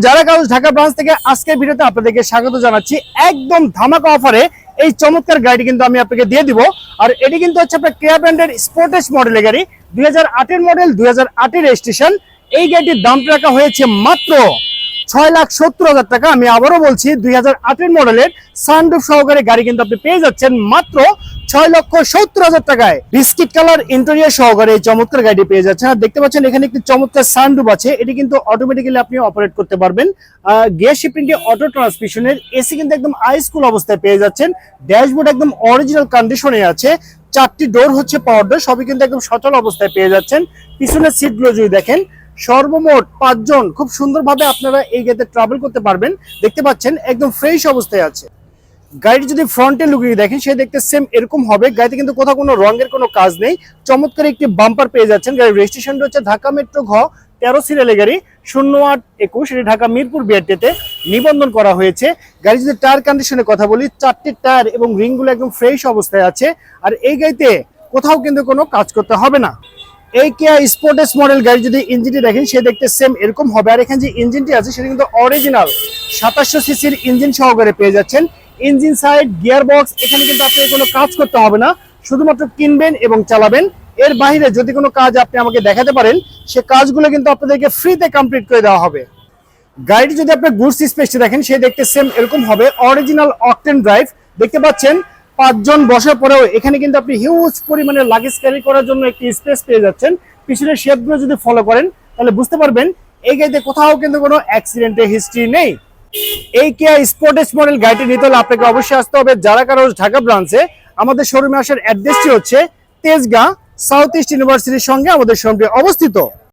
যারা কাগজ ঢাকা ব্রাঞ্চ থেকে আজকের ভিডিওতে আপনাদেরকে স্বাগত জানাচ্ছি। একদম ধামাকা অফারে এই চমৎকার গাড়িটি কিন্তু আমি আপনাকে দিয়ে দিব। আর এটি কিন্তু হচ্ছে আপনার কেয়া ব্র্যান্ডের স্পোর্টেজ মডেলের গাড়ি, 2008 মডেল, 2008 রেজিস্ট্রেশন। এই গাড়িটির দামটা রাখা হয়েছে মাত্র 6,70,000 টাকা। আমি আবারও বলছি, 2008 মডেলের সানরুফ সহকারে গাড়ি কিন্তু আপনি পেয়ে যাচ্ছেন মাত্র 6,70,000 টাকায়। বিস্কিট কালার ইন্টেরিয়র সহকারে এই চমৎকার গাড়ি পেয়ে যাচ্ছেন। আর দেখতে পাচ্ছেন এখানে একটি চমৎকার সানরুফ আছে, এটি কিন্তু অটোমেটিক্যালি আপনি অপারেট করতে পারবেন। গিয়ার শিফটিং অটো ট্রান্সমিশনের, এসি কিন্তু একদম হাই স্কুল অবস্থায় পেয়ে যাচ্ছেন। ড্যাশবোর্ড একদম অরিজিনাল কন্ডিশনে আছে, 4টি ডোর হচ্ছে পাওয়ার ডোর, সবই কিন্তু একদম সচল অবস্থায় পেয়ে যাচ্ছেন। পিছনের সিটগুলো যদি দেখেন, সর্বমোট 5 জন খুব সুন্দরভাবে আপনারা এই গাড়িতে ট্রাভেল করতে পারবেন। দেখতে পাচ্ছেন একদম ফ্রেশ অবস্থায় আছে। গাড়ি যদি ফ্রন্টের লুক দেখেন, সে দেখতে সেম এরকম হবে। গাড়িতে কিন্তু কোথাও কোনো রঙের কোনো কাজ নেই। চমৎকার একটি বাম্পার পেয়ে যাচ্ছেন। গাড়ির রেজিস্ট্রেশনটা হচ্ছে ঢাকা মেট্রো ঘ 13 সিরিয়ালের গাড়ি, 0821, এটি ঢাকা মিরপুর বিআরটিতে নিবন্ধন করা হয়েছে। গাড়ি যদি টায়ার কন্ডিশনের কথা বলি, 4টি টায়ার এবং রিংগুলো একদম ফ্রেশ অবস্থায় আছে। আর এই গাড়িতে কোথাও কিন্তু কোনো কাজ করতে হবে না। এই কেয়া স্পোর্টেজ মডেল গাড়ি যদি ইঞ্জিনটি দেখেন, সে দেখতে সেম এরকম হবে। আর এখানে যে ইঞ্জিনটি আছে সেটা কিন্তু অরিজিনাল 2700 সিসির ইঞ্জিন সহকারে পেয়ে যাচ্ছেন। ইঞ্জিন সাইড, গিয়ার বক্স, এখানে কিন্তু আপনি কোনো কাজ করতে হবে না, শুধুমাত্র কিনবেন এবং চালাবেন। এর বাইরে যদি কোনো কাজ আপনি আমাকে দেখাতে পারেন, সে কাজগুলো কিন্তু আপনাদেরকে ফ্রিতে কমপ্লিট করে দেওয়া হবে। গাড়িটি যদি আপনি গুডস স্পেসটি দেখেন, সে দেখতে সেম এরকম হবে। অরিজিনাল অকটেন ড্রাইভ, দেখতে পাচ্ছেন 5 জন বসার পরেও এখানে কিন্তু আপনি হিউজ পরিমাণে লাগেজ ক্যারি করার জন্য একটি স্পেস পেয়ে যাচ্ছেন। পিছনের শেপগুলো যদি ফলো করেন তাহলে বুঝতে পারবেন এই গাড়িতে কোথাও কিন্তু কোনো অ্যাক্সিডেন্টের হিস্ট্রি নেই। এই কেয়া স্পোর্টেজ মডেল গাড়িটি নিতে হলে আপনাকে অবশ্যই আসতে হবে যারা কারোজ ঢাকা ব্রাঞ্চে। আমাদের শোরুমে আসার অ্যাড্রেসটি হচ্ছে তেজগাঁ সাউথ ইস্ট ইউনিভার্সিটির সঙ্গে আমাদের শোরুমটি অবস্থিত।